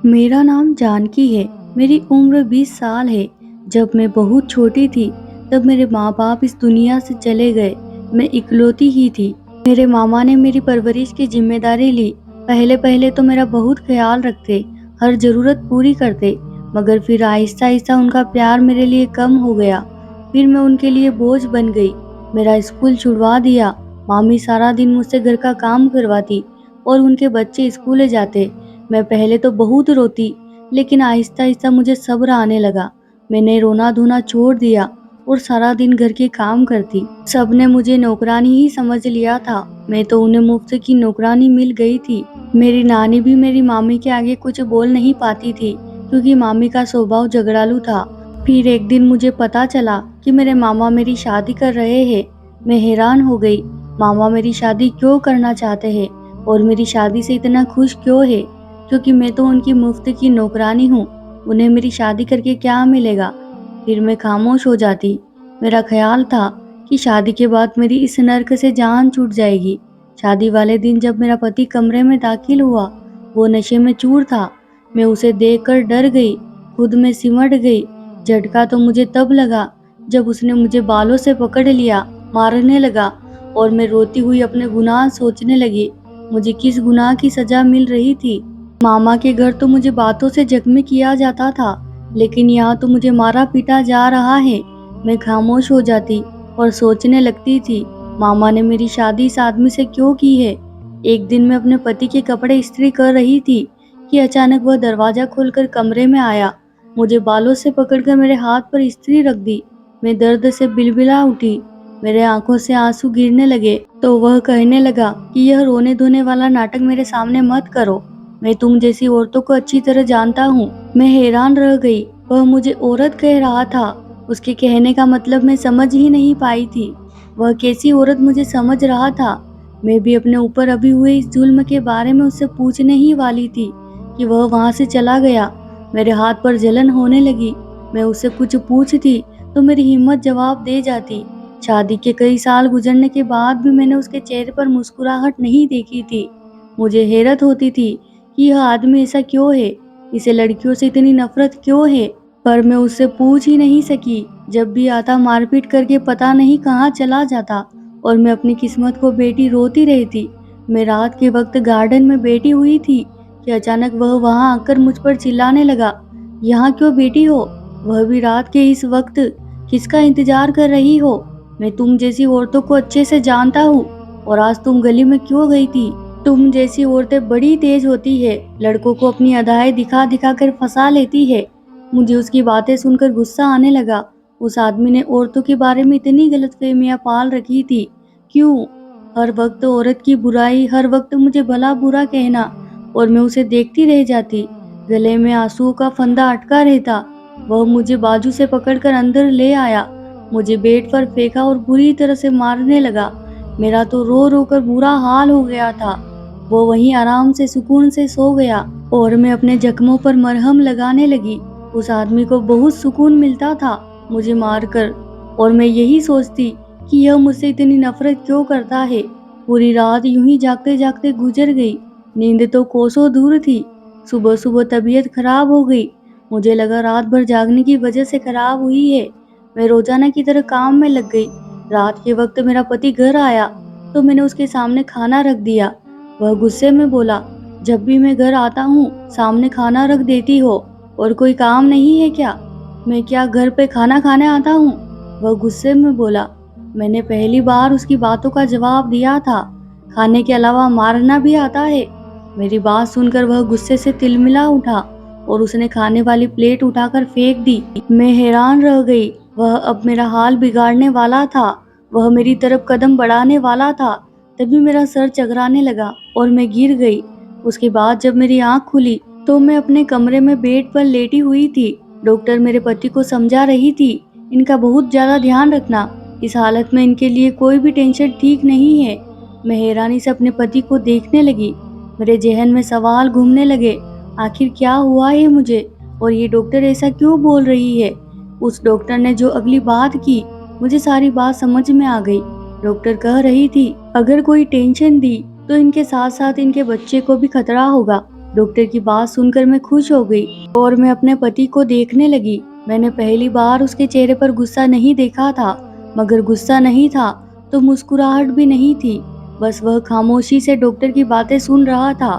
मेरा नाम जानकी है। मेरी उम्र 20 साल है। जब मैं बहुत छोटी थी, तब मेरे माँ-बाप इस दुनिया से चले गए। मैं इकलौती ही थी। मेरे मामा ने मेरी परवरिश की ज़िम्मेदारी ली। पहले-पहले तो मेरा बहुत ख़्याल रखते, हर ज़रूरत पूरी करते, मगर फिर आहिस्ता-आहिस्ता उनका प्यार मेरे लिए कम हो गया। फिर मैं उनके लिए बोझ बन गई। मेरा स्कूल छुड़वा दिया। मामी सारा दिन मुझसे घर का काम करवाती और उनके बच्चे स्कूल जाते। मैं पहले तो बहुत रोती, लेकिन आहिस्ता-आहिस्ता मुझे सब्र आने लगा। मैंने रोना-धोना छोड़ दिया और सारा दिन घर के काम करती। सबने मुझे नौकरानी ही समझ लिया था। मैं तो उन्हें मुफ्त की नौकरानी मिल गई थी। मेरी नानी भी मेरी मामी के आगे कुछ बोल नहीं पाती थी, क्योंकि मामी का स्वभाव झगड़ालू था। फिर एक दिन मुझे पता चला कि मेरे मामा मेरी शादी कर रहे हैं। मैं हैरान हो गई। मामा मेरी शादी क्यों करना चाहते हैं और मेरी शादी से इतना खुश क्यों है? क्योंकि मैं तो उनकी मुफ्त की नौकरानी हूँ। उन्हें मेरी शादी करके क्या मिलेगा? फिर मैं खामोश हो जाती। मेरा ख्याल था कि शादी के बाद मेरी इस नर्क से जान छूट जाएगी। शादी वाले दिन जब मेरा पति कमरे में दाखिल हुआ, वो नशे में चूर था। मैं उसे देखकर डर गई, खुद में सिमट गई। झटका तो मुझे तब लगा जब उसने मुझे बालों से पकड़ लिया, मारने लगा और मैं रोती हुई अपने गुनाह सोचने लगी। मुझे किस गुनाह की सजा मिल रही थी? मामा के घर तो मुझे बातों से जख्मी किया जाता था, लेकिन यहाँ तो मुझे मारा पीटा जा रहा है। मैं खामोश हो जाती और सोचने लगती थी, मामा ने मेरी शादी इस आदमी से क्यों की है? एक दिन मैं अपने पति के कपड़े इस्त्री कर रही थी कि अचानक वह दरवाजा खोलकर कमरे में आया। मुझे बालों से पकड़कर मेरे हाथ पर इस्त्री रख दी। मैं दर्द से बिलबिला उठी। मेरे आंखों से आंसू गिरने लगे तो वह कहने लगा कि यह रोने धोने वाला नाटक मेरे सामने मत करो। मैं तुम जैसी औरतों को अच्छी तरह जानता हूँ। मैं हैरान रह गई। वह मुझे औरत कह रहा था। उसके कहने का मतलब मैं समझ ही नहीं पाई थी। वह कैसी औरत मुझे समझ रहा था? मैं भी अपने ऊपर अभी हुए इस जुल्म के बारे में उससे पूछने ही वाली थी कि वह वहां से चला गया। मेरे हाथ पर जलन होने लगी। मैं उससे कुछ पूछती तो मेरी हिम्मत जवाब दे जाती। शादी के कई साल गुजरने के बाद भी मैंने उसके चेहरे पर मुस्कुराहट नहीं देखी थी। मुझे हैरत होती थी कि यह आदमी ऐसा क्यों है? इसे लड़कियों से इतनी नफरत क्यों है? पर मैं उससे पूछ ही नहीं सकी। जब भी आता मारपीट करके पता नहीं कहाँ चला जाता और मैं अपनी किस्मत को बेटी रोती रहती। मैं रात के वक्त गार्डन में बैठी हुई थी कि अचानक वह वहां आकर मुझ पर चिल्लाने लगा, यहाँ क्यों बैठी हो? वह भी रात के इस वक्त? किसका इंतजार कर रही हो? मैं तुम जैसी औरतों को अच्छे से जानता हूँ। और आज तुम गली में क्यों गई थी? तुम जैसी औरतें बड़ी तेज होती है, लड़कों को अपनी अदाएं दिखा दिखा कर फंसा लेती है। मुझे उसकी बातें सुनकर गुस्सा आने लगा। उस आदमी ने औरतों के बारे में इतनी गलतफहमियां पाल रखी थी। क्यों? हर वक्त औरत की बुराई, हर वक्त मुझे भला बुरा कहना, और मैं उसे देखती रह जाती। गले में आंसुओं का फंदा अटका रहता। वह मुझे बाजू से पकड़कर अंदर ले आया, मुझे बेड पर फेंका और बुरी तरह से मारने लगा। मेरा तो रो रो कर बुरा हाल हो गया था। वो वहीं आराम से सुकून से सो गया और मैं अपने जख्मों पर मरहम लगाने लगी। उस आदमी को बहुत सुकून मिलता था मुझे मारकर, और मैं यही सोचती कि यह मुझसे इतनी नफरत क्यों करता है। पूरी रात यूं ही जागते जागते गुजर गई। नींद तो कोसों दूर थी। सुबह सुबह तबीयत खराब हो गई। मुझे लगा रात भर जागने की वजह से खराब हुई है। मैं रोजाना की तरह काम में लग गई। रात के वक्त मेरा पति घर आया तो मैंने उसके सामने खाना रख दिया। वह गुस्से में बोला, जब भी मैं घर आता हूँ सामने खाना रख देती हो, और कोई काम नहीं है क्या? मैं क्या घर पे खाना खाने आता हूँ? वह गुस्से में बोला। मैंने पहली बार उसकी बातों का जवाब दिया था, खाने के अलावा मारना भी आता है। मेरी बात सुनकर वह गुस्से से तिलमिला उठा और उसने खाने वाली प्लेट उठाकर फेंक दी। मैं हैरान रह गई। वह अब मेरा हाल बिगाड़ने वाला था। वह मेरी तरफ कदम बढ़ाने वाला था। तभी मेरा सर चकराने लगा और मैं गिर गई। उसके बाद जब मेरी आंख खुली तो मैं अपने कमरे में बेड पर लेटी हुई थी। डॉक्टर मेरे पति को समझा रही थी, इनका बहुत ज्यादा ध्यान रखना, इस हालत में इनके लिए कोई भी टेंशन ठीक नहीं है। मैं हैरानी से अपने पति को देखने लगी। मेरे जहन में सवाल घूमने लगे, आखिर क्या हुआ है मुझे, और ये डॉक्टर ऐसा क्यों बोल रही है? उस डॉक्टर ने जो अगली बात की, मुझे सारी बात समझ में आ गई। डॉक्टर कह रही थी, अगर कोई टेंशन दी तो इनके साथ साथ इनके बच्चे को भी खतरा होगा। डॉक्टर की बात सुनकर मैं खुश हो गई और मैं अपने पति को देखने लगी। मैंने पहली बार उसके चेहरे पर गुस्सा नहीं देखा था, मगर गुस्सा नहीं था तो मुस्कुराहट भी नहीं थी। बस वह खामोशी से डॉक्टर की बातें सुन रहा था।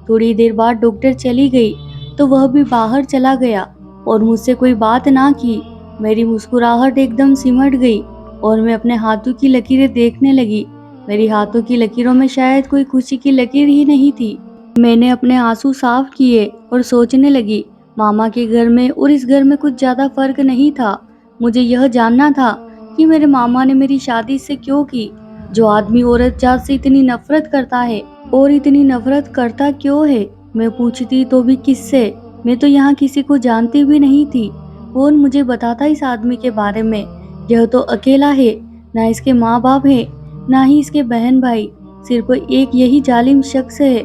थोड़ी देर बाद डॉक्टर चली गई तो वह भी बाहर चला गया और मुझसे कोई बात ना की। मेरी मुस्कुराहट एकदम सिमट गई और मैं अपने हाथों की लकीरें देखने लगी। मेरी हाथों की लकीरों में शायद कोई खुशी की लकीर ही नहीं थी। मैंने अपने आंसू साफ किए और सोचने लगी, मामा के घर में और इस घर में कुछ ज्यादा फर्क नहीं था। मुझे यह जानना था कि मेरे मामा ने मेरी शादी से क्यों की। जो आदमी औरत जात से इतनी नफरत करता है और इतनी नफरत करता क्यों है? मैं पूछती तो भी किससे? मैं तो यहाँ किसी को जानती भी नहीं थी। कौन मुझे बताता इस आदमी के बारे में? यह तो अकेला है, ना इसके माँ बाप है, ना ही इसके बहन भाई, सिर्फ एक यही जालिम शख्स है।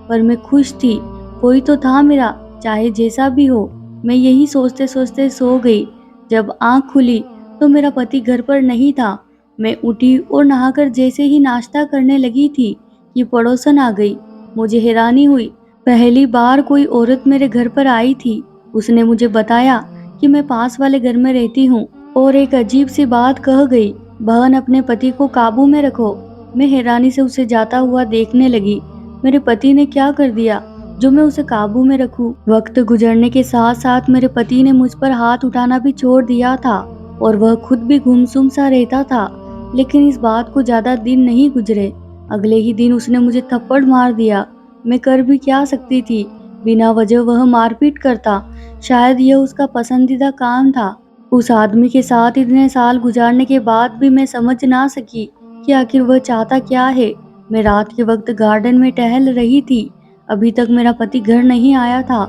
पर मैं खुश थी, कोई तो था मेरा, चाहे जैसा भी हो। मैं यही सोचते सोचते सो गई। जब आंख खुली तो मेरा पति घर पर नहीं था। मैं उठी और नहाकर जैसे ही नाश्ता करने लगी थी कि पड़ोसन आ गई। मुझे हैरानी हुई, पहली बार कोई औरत मेरे घर पर आई थी। उसने मुझे बताया कि मैं पास वाले घर में रहती हूँ और एक अजीब सी बात कह गई, बहन अपने पति को काबू में रखो। मैं हैरानी से उसे जाता हुआ देखने लगी। मेरे पति ने क्या कर दिया जो मैं उसे काबू में रखूं? वक्त गुजरने के साथ साथ मेरे पति ने मुझ पर हाथ उठाना भी छोड़ दिया था और वह खुद भी गुमसुम सा रहता था। लेकिन इस बात को ज्यादा दिन नहीं गुजरे, अगले ही दिन उसने मुझे थप्पड़ मार दिया। मैं कर भी क्या सकती थी? बिना वजह वह मारपीट करता। शायद यह उसका पसंदीदा काम था। उस आदमी के साथ इतने साल गुजारने के बाद भी मैं समझ ना सकी कि आखिर वह चाहता क्या है। मैं रात के वक्त गार्डन में टहल रही थी। अभी तक मेरा पति घर नहीं आया था।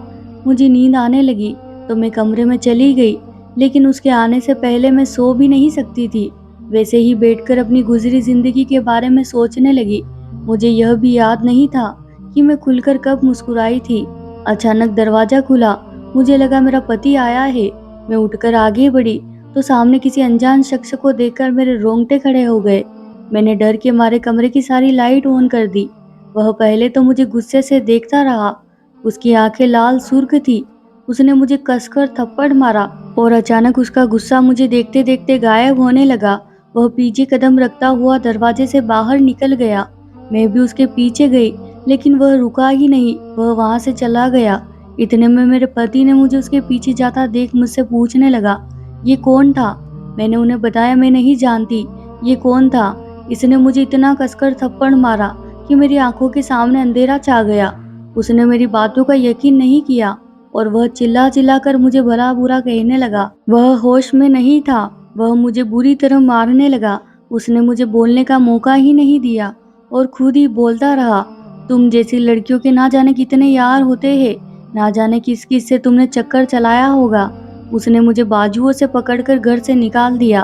मुझे नींद आने लगी तो मैं कमरे में चली गई, लेकिन उसके आने से पहले मैं सो भी नहीं सकती थी। वैसे ही बैठकर अपनी गुजरी जिंदगी के बारे में सोचने लगी। मुझे यह भी याद नहीं था कि मैं खुलकर कब मुस्कुराई थी। अचानक दरवाजा खुला। मुझे लगा मेरा पति आया है। मैं उठकर आगे बढ़ी तो सामने किसी अनजान शख्स को देखकर मेरे रोंगटे खड़े हो गए। मैंने डर के मारे कमरे की सारी लाइट ऑन कर दी। वह पहले तो मुझे गुस्से से देखता रहा। उसकी आंखें लाल सुर्ख थी। उसने मुझे कसकर थप्पड़ मारा और अचानक उसका गुस्सा मुझे देखते देखते गायब होने लगा। वह पीछे कदम रखता हुआ दरवाजे से बाहर निकल गया। मैं भी उसके पीछे गई, लेकिन वह रुका ही नहीं। वह वहां से चला गया। इतने में मेरे पति ने मुझे उसके पीछे जाता देख मुझसे पूछने लगा, ये कौन था? मैंने उन्हें बताया मैं नहीं जानती ये कौन था। इसने मुझे इतना कसकर थप्पड़ मारा कि मेरी आंखों के सामने अंधेरा छा गया। उसने मेरी बातों का यकीन नहीं किया और वह चिल्ला चिल्ला कर मुझे भला बुरा कहने लगा। वह होश में नहीं था। वह मुझे बुरी तरह मारने लगा। उसने मुझे बोलने का मौका ही नहीं दिया और खुद ही बोलता रहा, तुम जैसी लड़कियों के ना जाने कितने यार होते हैं, ना जाने किस किस से तुमने चक्कर चलाया होगा। उसने मुझे बाजुओं से पकड़कर घर से निकाल दिया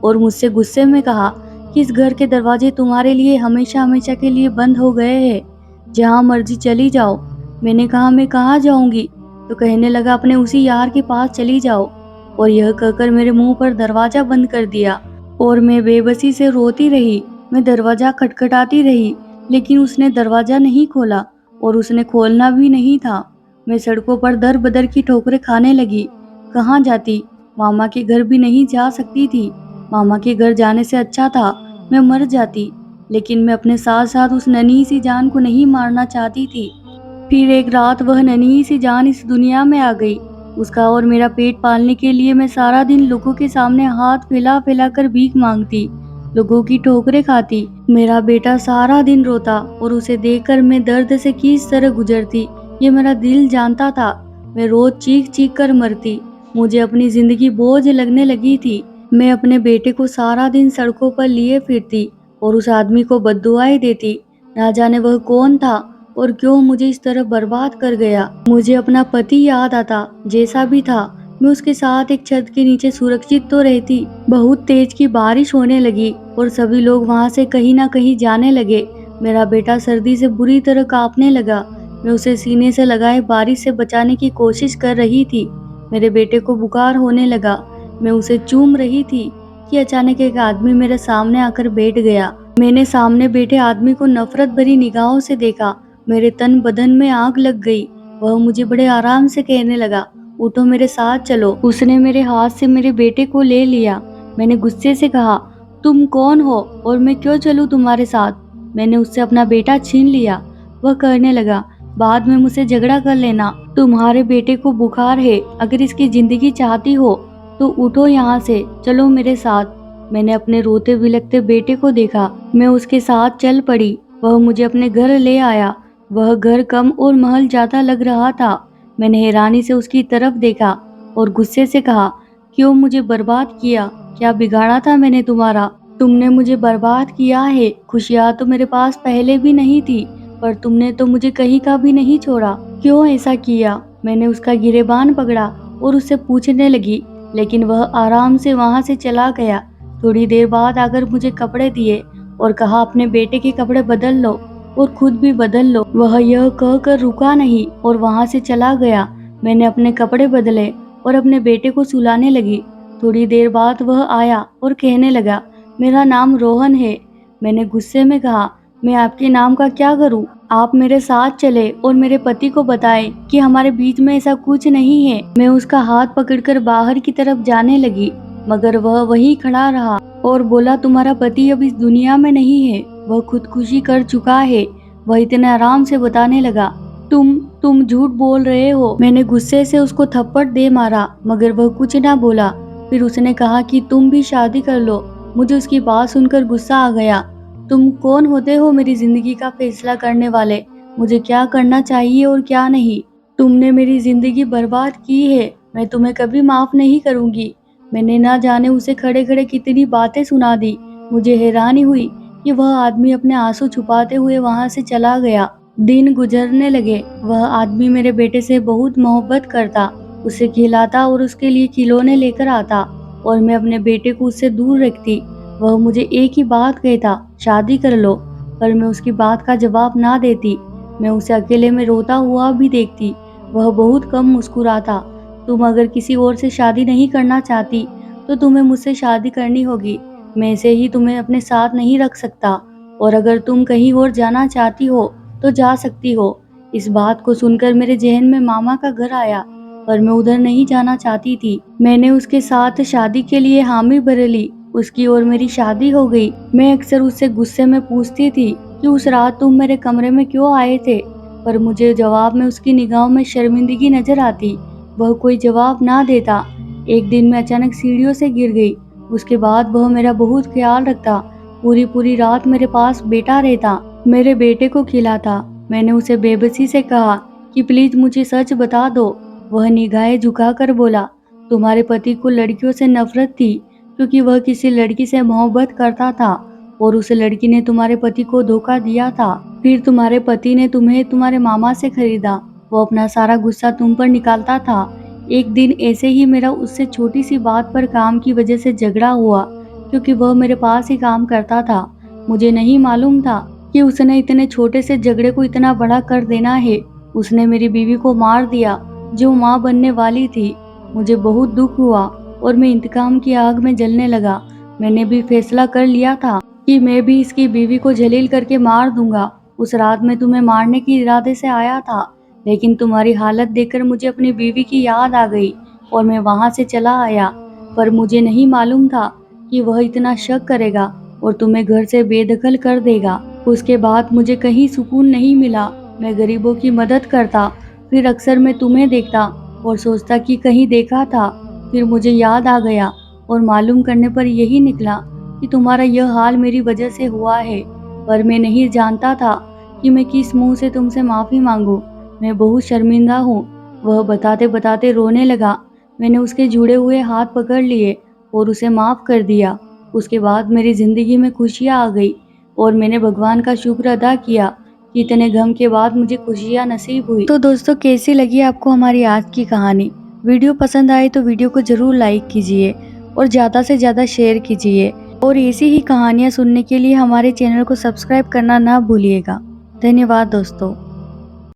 और मुझसे गुस्से में कहा कि इस घर के दरवाजे तुम्हारे लिए हमेशा हमेशा के लिए बंद हो गए हैं, जहाँ मर्जी चली जाओ। मैंने कहा मैं कहाँ जाऊंगी? तो कहने लगा अपने उसी यार के पास चली जाओ। और यह कहकर मेरे मुंह पर दरवाजा बंद कर दिया और मैं बेबसी से रोती रही। मैं दरवाजा खटखटाती रही, लेकिन उसने दरवाजा नहीं खोला और उसने खोलना भी नहीं था। मैं सड़कों पर दर बदर की ठोकरें खाने लगी। कहाँ जाती? मामा के घर भी नहीं जा सकती थी। मामा के घर जाने से अच्छा था मैं मर जाती, लेकिन मैं अपने साथ साथ उस नन्ही सी जान को नहीं मारना चाहती थी। फिर एक रात वह नन्ही सी जान इस दुनिया में आ गई। उसका और मेरा पेट पालने के लिए मैं सारा दिन लोगों के सामने हाथ फैला फैला कर भीख मांगती, लोगों की ठोकरें खाती। मेरा बेटा सारा दिन रोता और उसे देखकर मैं दर्द से किस तरह गुजरती ये मेरा दिल जानता था। मैं रोज चीख चीख कर मरती। मुझे अपनी जिंदगी बोझ लगने लगी थी। मैं अपने बेटे को सारा दिन सड़कों पर लिए फिरती और उस आदमी को बद्दुआएं देती। ना जाने वह कौन था और क्यों मुझे इस तरह बर्बाद कर गया। मुझे अपना पति याद आता, जैसा भी था। मैं उसके साथ एक छत के नीचे सुरक्षित तो रहती। बहुत तेज की बारिश होने लगी और सभी लोग वहां से कहीं ना कहीं जाने लगे। मेरा बेटा सर्दी से बुरी तरह कांपने लगा। मैं उसे सीने से लगाए बारिश से बचाने की कोशिश कर रही थी। मेरे बेटे को बुखार होने लगा। मैं उसे चूम रही थी कि अचानक एक आदमी मेरे सामने आकर बैठ गया। मैंने सामने बैठे आदमी को नफरत भरी निगाहों से देखा। मेरे तन बदन में आग लग गई। वह मुझे बड़े आराम से कहने लगा, उठो मेरे साथ चलो। उसने मेरे हाथ से मेरे बेटे को ले लिया। मैंने गुस्से से कहा, तुम कौन हो और मैं क्यों चलूं तुम्हारे साथ? मैंने उससे अपना बेटा छीन लिया। वह कहने लगा, बाद में मुझसे झगड़ा कर लेना। तुम्हारे बेटे को बुखार है, अगर इसकी जिंदगी चाहती हो तो उठो यहाँ से, चलो मेरे साथ। मैंने अपने रोते बिलखते बेटे को देखा। मैं उसके साथ चल पड़ी। वह मुझे अपने घर ले आया। वह घर कम और महल ज्यादा लग रहा था। मैंने हैरानी से उसकी तरफ देखा और गुस्से से कहा, क्यों मुझे बर्बाद किया? क्या बिगाड़ा था मैंने तुम्हारा? तुमने मुझे बर्बाद किया है। खुशियाँ तो मेरे पास पहले भी नहीं थी, पर तुमने तो मुझे कहीं का भी नहीं छोड़ा। क्यों ऐसा किया? मैंने उसका गिरेबान पकड़ा और उससे पूछने लगी, लेकिन वह आराम से वहां से चला गया। थोड़ी देर बाद आकर मुझे कपड़े दिए और कहा, अपने बेटे के कपड़े बदल लो और खुद भी बदल लो। वह यह कहकर रुका नहीं और वहां से चला गया। मैंने अपने कपड़े बदले और अपने बेटे को सुलाने लगी। थोड़ी देर बाद वह आया और कहने लगा, मेरा नाम रोहन है। मैंने गुस्से में कहा, मैं आपके नाम का क्या करूं? आप मेरे साथ चले और मेरे पति को बताएं कि हमारे बीच में ऐसा कुछ नहीं है। मैं उसका हाथ पकड़कर बाहर की तरफ जाने लगी, मगर वह वहीं खड़ा रहा और बोला, तुम्हारा पति अब इस दुनिया में नहीं है, वह खुदकुशी कर चुका है। वह इतने आराम से बताने लगा, तुम झूठ बोल रहे हो। मैंने गुस्से से उसको थप्पड़ दे मारा, मगर वह कुछ ना बोला। फिर उसने कहा कि तुम भी शादी कर लो। मुझे उसकी बात सुनकर गुस्सा आ गया। तुम कौन होते हो मेरी जिंदगी का फैसला करने वाले? मुझे क्या करना चाहिए और क्या नहीं? तुमने मेरी जिंदगी बर्बाद की है। मैं तुम्हें कभी माफ नहीं करूंगी। मैंने ना जाने उसे खड़े खड़े कितनी बातें सुना दी। मुझे हैरानी हुई कि वह आदमी अपने आंसू छुपाते हुए वहां से चला गया। दिन गुजरने लगे। वह आदमी मेरे बेटे से बहुत मोहब्बत करता, उसे खिलाता और उसके लिए खिलौने लेकर आता, और मैं अपने बेटे को उससे दूर रखती। वह मुझे एक ही बात कहता, शादी कर लो, पर मैं उसकी बात का जवाब ना देती। मैं उसे अकेले में रोता हुआ भी देखती। वह बहुत कम मुस्कुराता। तुम अगर किसी और से शादी नहीं करना चाहती तो तुम्हें मुझसे शादी करनी होगी। मैं ऐसे ही तुम्हें अपने साथ नहीं रख सकता, और अगर तुम कहीं और जाना चाहती हो तो जा सकती हो। इस बात को सुनकर मेरे जहन में मामा का घर आया, पर मैं उधर नहीं जाना चाहती थी। मैंने उसके साथ शादी के लिए हामी भर ली। उसकी और मेरी शादी हो गई। मैं अक्सर उससे गुस्से में पूछती थी कि उस रात तुम मेरे कमरे में क्यों आए थे, पर मुझे जवाब में उसकी निगाहों में शर्मिंदगी नजर आती। वह कोई जवाब ना देता। एक दिन मैं अचानक सीढ़ियों से गिर गई। उसके बाद वह मेरा बहुत ख्याल रखता। पूरी पूरी रात मेरे पास बैठा रहता, मेरे बेटे को खिलाता। मैंने उसे बेबसी से कहा कि प्लीज मुझे सच बता दो। वह निगाहें झुकाकर बोला, तुम्हारे पति को लड़कियों से नफरत थी, क्योंकि वह किसी लड़की से मोहब्बत करता था और उस लड़की ने तुम्हारे पति को धोखा दिया था। फिर तुम्हारे पति ने तुम्हें तुम्हारे मामा से खरीदा। वो अपना सारा गुस्सा तुम पर निकालता था। एक दिन ऐसे ही मेरा उससे छोटी सी बात पर काम की वजह से झगड़ा हुआ, क्योंकि वह मेरे पास ही काम करता था। मुझे नहीं मालूम था कि उसने इतने छोटे से झगड़े को इतना बड़ा कर देना है। उसने मेरी बीवी को मार दिया, जो माँ बनने वाली थी। मुझे बहुत दुख हुआ और मैं इंतकाम की आग में जलने लगा। मैंने भी फैसला कर लिया था कि मैं भी इसकी बीवी को जलील करके मार दूंगा। उस रात मैं तुम्हें मारने के इरादे से आया था, लेकिन तुम्हारी हालत देखकर मुझे अपनी बीवी की याद आ गई और मैं वहां से चला आया। पर मुझे नहीं मालूम था कि वह इतना शक करेगा और तुम्हें घर से बेदखल कर देगा। उसके बाद मुझे कहीं सुकून नहीं मिला। मैं गरीबों की मदद करता, फिर अक्सर मैं तुम्हें देखता और सोचता कि कहीं देखा था। फिर मुझे याद आ गया और मालूम करने पर यही निकला कि तुम्हारा यह हाल मेरी वजह से हुआ है। पर मैं नहीं जानता था कि मैं किस मुंह से तुमसे माफ़ी मांगूं। मैं बहुत शर्मिंदा हूँ। वह बताते बताते रोने लगा। मैंने उसके जुड़े हुए हाथ पकड़ लिए और उसे माफ़ कर दिया। उसके बाद मेरी ज़िंदगी में खुशियाँ आ गई और मैंने भगवान का शुक्र अदा किया कि इतने गम के बाद मुझे खुशियाँ नसीब हुई। तो दोस्तों, कैसी लगी आपको हमारी आज की कहानी? वीडियो पसंद आए तो वीडियो को ज़रूर लाइक कीजिए और ज़्यादा से ज़्यादा शेयर कीजिए, और ऐसी ही कहानियाँ सुनने के लिए हमारे चैनल को सब्सक्राइब करना ना भूलिएगा। धन्यवाद दोस्तों।